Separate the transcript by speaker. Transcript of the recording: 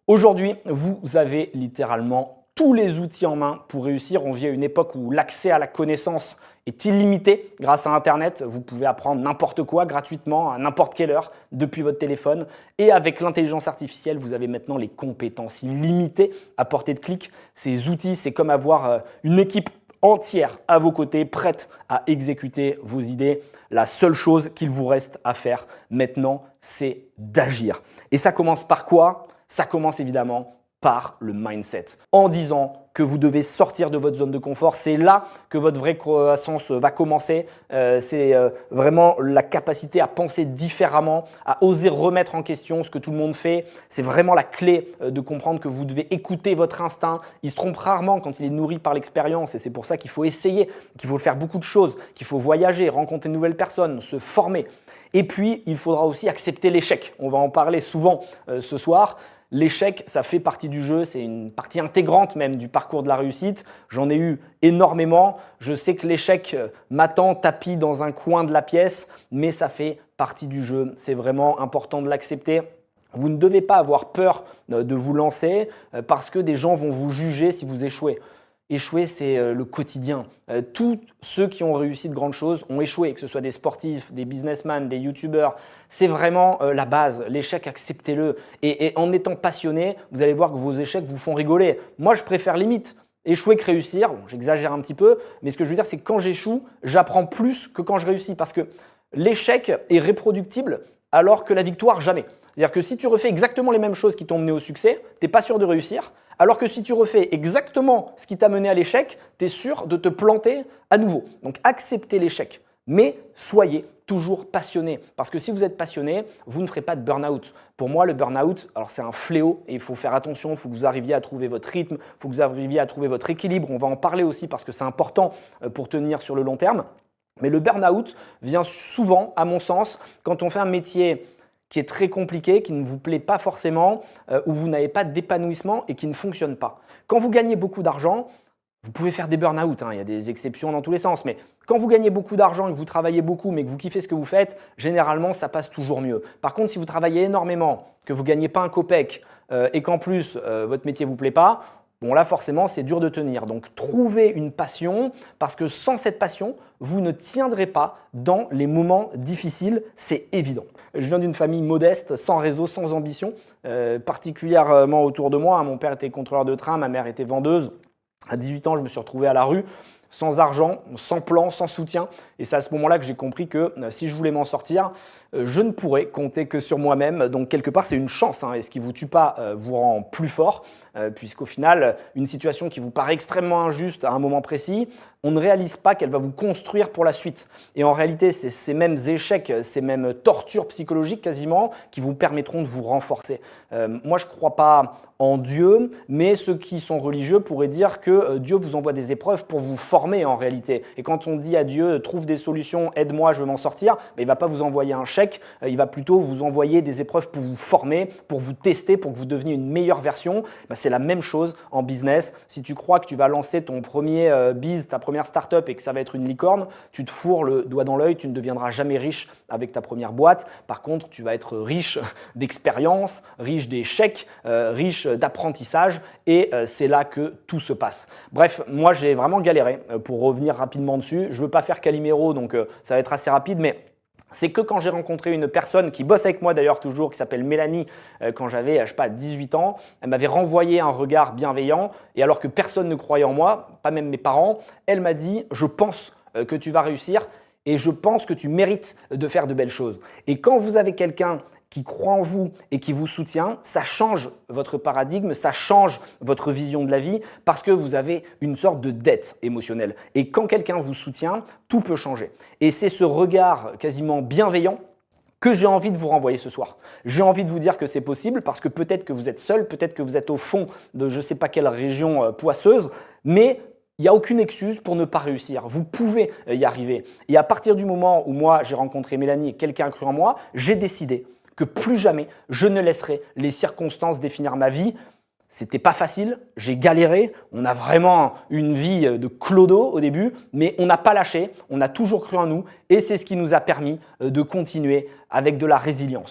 Speaker 1: Aujourd'hui, vous avez littéralement tous les outils en main pour réussir. On vit à une époque où l'accès à la connaissance est illimité. Grâce à Internet, vous pouvez apprendre n'importe quoi gratuitement à n'importe quelle heure depuis votre téléphone. Et avec l'intelligence artificielle, vous avez maintenant les compétences illimitées à portée de clic. Ces outils, c'est comme avoir une équipe entière à vos côtés, prête à exécuter vos idées. La seule chose qu'il vous reste à faire maintenant, c'est d'agir. Et ça commence par quoi? Ça commence évidemment par le mindset. En disant que vous devez sortir de votre zone de confort, c'est là que votre vraie croissance va commencer. C'est vraiment la capacité à penser différemment, à oser remettre en question ce que tout le monde fait. C'est vraiment la clé de comprendre que vous devez écouter votre instinct. Il se trompe rarement quand il est nourri par l'expérience et c'est pour ça qu'il faut essayer, qu'il faut faire beaucoup de choses, qu'il faut voyager, rencontrer de nouvelles personnes, se former. Et puis, il faudra aussi accepter l'échec. On va en parler souvent ce soir. L'échec, ça fait partie du jeu, c'est une partie intégrante même du parcours de la réussite. J'en ai eu énormément. Je sais que l'échec m'attend tapis dans un coin de la pièce, mais ça fait partie du jeu. C'est vraiment important de l'accepter. Vous ne devez pas avoir peur de vous lancer parce que des gens vont vous juger si vous échouez. Échouer, c'est le quotidien. Tous ceux qui ont réussi de grandes choses ont échoué, que ce soit des sportifs, des businessmen, des youtubeurs. C'est vraiment la base. L'échec, acceptez-le. Et en étant passionné, vous allez voir que vos échecs vous font rigoler. Moi, je préfère limite échouer que réussir. Bon, j'exagère un petit peu, mais ce que je veux dire, c'est que quand j'échoue, j'apprends plus que quand je réussis parce que l'échec est reproductible alors que la victoire, jamais. C'est-à-dire que si tu refais exactement les mêmes choses qui t'ont mené au succès, tu n'es pas sûr de réussir. Alors que si tu refais exactement ce qui t'a mené à l'échec, tu es sûr de te planter à nouveau. Donc acceptez l'échec, mais soyez toujours passionné. Parce que si vous êtes passionné, vous ne ferez pas de burn-out. Pour moi, le burn-out, alors c'est un fléau et il faut faire attention, il faut que vous arriviez à trouver votre rythme, il faut que vous arriviez à trouver votre équilibre. On va en parler aussi parce que c'est important pour tenir sur le long terme. Mais le burn-out vient souvent, à mon sens, quand on fait un métier qui est très compliqué, qui ne vous plaît pas forcément, où vous n'avez pas d'épanouissement et qui ne fonctionne pas. Quand vous gagnez beaucoup d'argent, vous pouvez faire des burn-out, il y a des exceptions dans tous les sens, mais quand vous gagnez beaucoup d'argent et que vous travaillez beaucoup, mais que vous kiffez ce que vous faites, généralement, ça passe toujours mieux. Par contre, si vous travaillez énormément, que vous ne gagnez pas un copec et qu'en plus, votre métier ne vous plaît pas, bon là forcément c'est dur de tenir. Donc trouvez une passion parce que sans cette passion, vous ne tiendrez pas dans les moments difficiles, c'est évident. Je viens d'une famille modeste, sans réseau, sans ambition, particulièrement autour de moi. Mon père était contrôleur de train, ma mère était vendeuse. À 18 ans, je me suis retrouvé à la rue, sans argent, sans plan, sans soutien. Et c'est à ce moment-là que j'ai compris que si je voulais m'en sortir, je ne pourrais compter que sur moi-même. Donc quelque part, c'est une chance. Et ce qui ne vous tue pas vous rend plus fort, puisqu'au final, une situation qui vous paraît extrêmement injuste à un moment précis, on ne réalise pas qu'elle va vous construire pour la suite. Et en réalité, c'est ces mêmes échecs, ces mêmes tortures psychologiques quasiment qui vous permettront de vous renforcer. Moi, je ne crois pas en Dieu, mais ceux qui sont religieux pourraient dire que Dieu vous envoie des épreuves pour vous former en réalité. Et quand on dit à Dieu, trouve des solutions, aide-moi, je veux m'en sortir, il ne va pas vous envoyer un chèque, il va plutôt vous envoyer des épreuves pour vous former, pour vous tester, pour que vous deveniez une meilleure version. C'est la même chose en business. Si tu crois que tu vas lancer ton premier ta première startup et que ça va être une licorne, tu te fourres le doigt dans l'œil, tu ne deviendras jamais riche avec ta première boîte. Par contre, tu vas être riche d'expérience, riche d'échecs, riche d'apprentissage et c'est là que tout se passe. Bref, moi j'ai vraiment galéré pour revenir rapidement dessus. Je ne veux pas faire Calimero, donc ça va être assez rapide, mais c'est que quand j'ai rencontré une personne qui bosse avec moi d'ailleurs toujours, qui s'appelle Mélanie, quand j'avais, je sais pas, 18 ans, elle m'avait renvoyé un regard bienveillant et alors que personne ne croyait en moi, pas même mes parents, elle m'a dit « je pense que tu vas réussir et je pense que tu mérites de faire de belles choses ». Et quand vous avez quelqu'un qui croit en vous et qui vous soutient, ça change votre paradigme, ça change votre vision de la vie parce que vous avez une sorte de dette émotionnelle. Et quand quelqu'un vous soutient, tout peut changer. Et c'est ce regard quasiment bienveillant que j'ai envie de vous renvoyer ce soir. J'ai envie de vous dire que c'est possible parce que peut-être que vous êtes seul, peut-être que vous êtes au fond de je ne sais pas quelle région poisseuse, mais il n'y a aucune excuse pour ne pas réussir. Vous pouvez y arriver. Et à partir du moment où moi j'ai rencontré Mélanie et quelqu'un a cru en moi, j'ai décidé que plus jamais je ne laisserai les circonstances définir ma vie. C'était pas facile, j'ai galéré, on a vraiment une vie de clodo au début, mais on n'a pas lâché, on a toujours cru en nous et c'est ce qui nous a permis de continuer avec de la résilience.